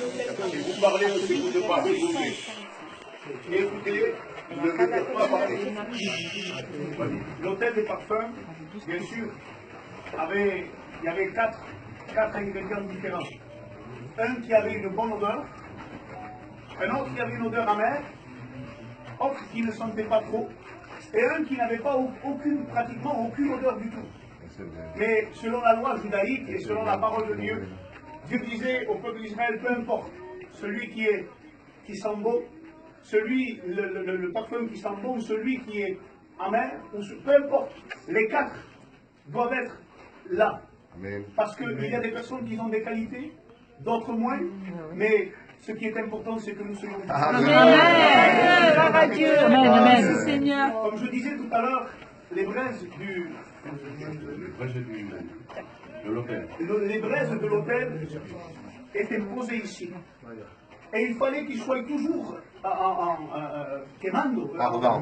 Si vous parlez aussi, vous ne parlez pas. Écoutez, ne me faites pas parler. L'hôtel des parfums, bien sûr, il y avait quatre ingrédients différents. Un qui avait une bonne odeur, un autre qui avait une odeur amère, autre qui ne sentait pas trop, et un qui n'avait pas pratiquement aucune odeur du tout. Mais selon la loi judaïque et selon la parole de Dieu, Dieu disait au peuple d'Israël, peu importe, celui qui sent bon, le parfum qui sent bon, celui qui est amer, peu importe, les quatre doivent être là. Amen. Parce qu'il y a des personnes qui ont des qualités, d'autres moins, mais ce qui est important, c'est que nous soyons... Amen. Amen. Dieu. Amen. Amen. Seigneur. Comme je disais tout à l'heure, les braises de l'hôtel. Les braises de l'hôtel étaient posées ici. Et il fallait qu'ils soient toujours quemando. Ardent.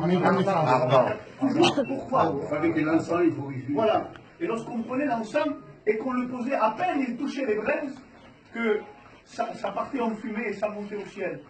Pourquoi? Avec l'encens, il faut y. Voilà. Et lorsqu'on prenait l'encens et qu'on le posait, à peine il touchait les braises, que ça partait en fumée et ça montait au ciel.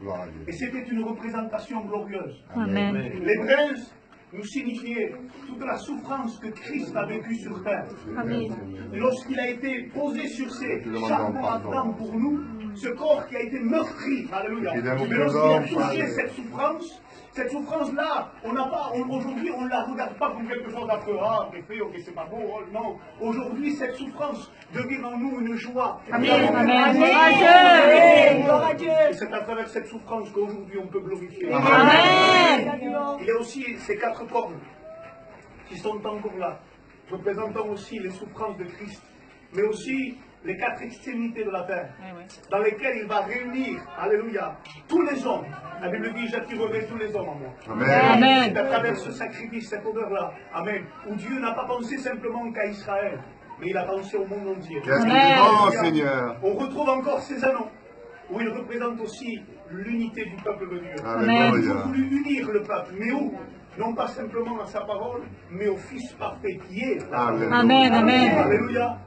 Et c'était une représentation glorieuse. Amen. Les braises nous signifiaient toute la souffrance que Christ a vécue sur terre. Amen. Lorsqu'il a été posé sur ses charbons ardents pour nous, ce corps qui a été meurtri, alléluia. Mais lorsqu'il a touché cette souffrance-là, aujourd'hui, on ne la regarde pas comme quelque chose d'affreux, qui est fait, ok, c'est pas beau, non. Aujourd'hui, cette souffrance devient en nous une joie. Amen. Amen. C'est à travers cette souffrance qu'aujourd'hui on peut glorifier. Amen. Il y a aussi ces quatre cornes qui sont encore là, représentant aussi les souffrances de Christ, mais aussi les quatre extrémités de la terre, dans lesquelles il va réunir, alléluia, tous les hommes. La Bible dit, j'attirerai tous les hommes en moi. Amen. C'est à travers ce sacrifice, cette odeur-là, amen, où Dieu n'a pas pensé simplement qu'à Israël, mais il a pensé au monde entier. Oh Seigneur. On retrouve encore ces anneaux, où ils représentent aussi l'unité du peuple de Dieu. Amen. Il a voulu unir le peuple, mais où? Non pas simplement à sa parole, mais au Fils parfait qui est la parole. Amen. Amen. Alléluia.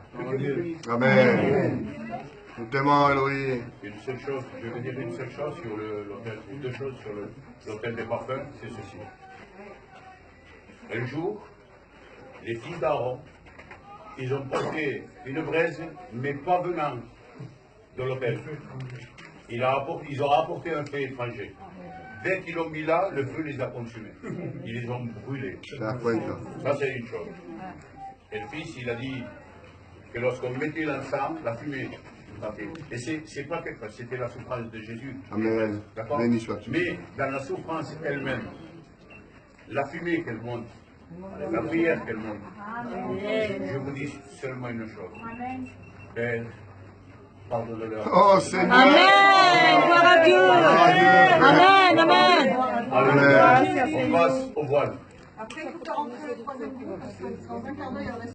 Amen. Nous t'aimons, Elohim. Une seule chose, je vais dire une seule chose sur l'hôtel, ou deux choses sur l'hôtel des parfums, c'est ceci. Un jour, les fils d'Aaron, ils ont porté une braise, mais pas venant de l'hôtel. Ils ont apporté un feu étranger. Dès qu'ils l'ont mis là, le feu les a consumés. Ils les ont brûlés. Ça, c'est une chose. Et le fils, il a dit que lorsqu'on mettait l'encens, la fumée, et c'est pas quelque chose, c'était la souffrance de Jésus. Amen. D'accord? Mais dans la souffrance elle-même, la fumée qu'elle monte, la prière qu'elle monte, je vous dis seulement une chose. Père, pardonne-leur. Oh Seigneur. Amen. Gloire à Dieu. Amen. Amen. Alléluia. On passe au voile. Après, il faut faire rentrer le troisième groupe parce que dans un quart d'heure, il y en a